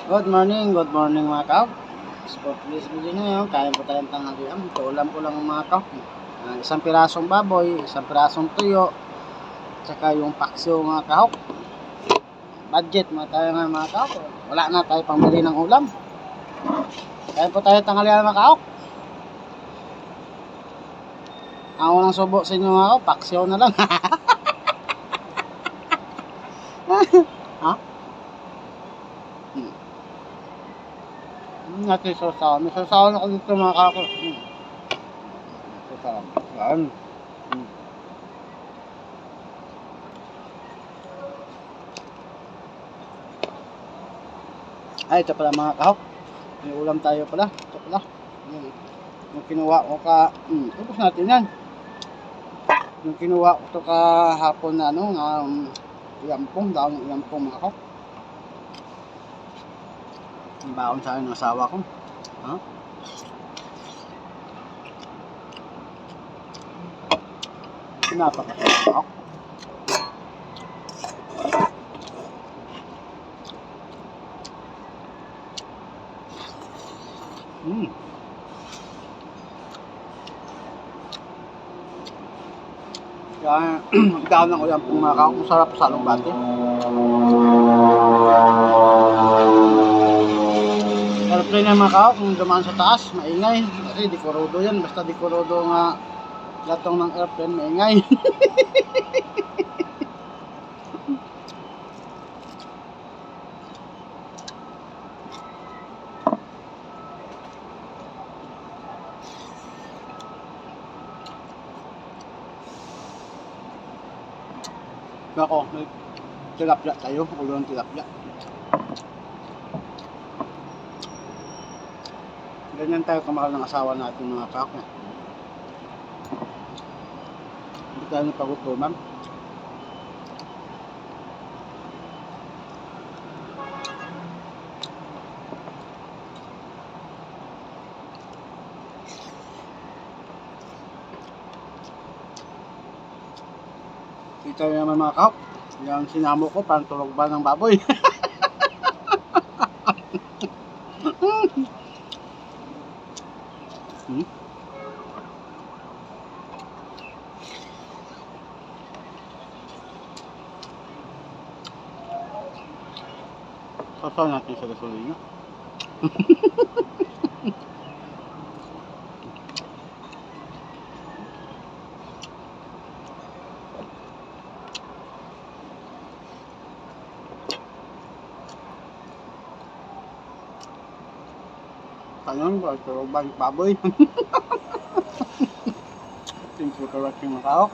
Good morning mga kaop. For today's video ngayon, kain po tayong tanghalian. Ito ulam ko lang mga kaop. Isang pirasong baboy, isang pirasong tuyo, tsaka yung paksyo mga kaop. Budget mga tayo nga mga kaop. Wala na tayo pambili ng ulam. Kain po tayo tanghalian mga kaop. Ang unang subo sa inyo mga kaop, paksyo na lang. Ha? Natin sasawan. May sasawan ako dito mga kako. Sasawan. Yan. Ay, ito pala mga kahok. May ulam tayo pala. Ito pala. Yung kinuha ko tapos natin yan. Yung kinuha ko ito kahapon na iampong, daon ng iampong mga kahok. Yung baon sa akin ng asawa ko. Ha? Napakasarap kahok. Kaya, daon ng iampong mga kahok. Masarap sa alugbati. Airplane na mga kahok, kung dumaan sa taas, maingay. Kasi dikurudo yan, basta dikurudo nga latong ng airplane, maingay. Ako, may tilapia tayo, ulo ng tilapia. Ganyan tayo kamahal ng asawa natin mga kahok. Hindi tayo napagutuman. Kita nyo naman mga kahok, yung sinamo ko parang tulog ba ng baboy. Sasaw natin sa gasolina. Tanong ba, tulog ba ng baboy? Thanks for watching mga kahok.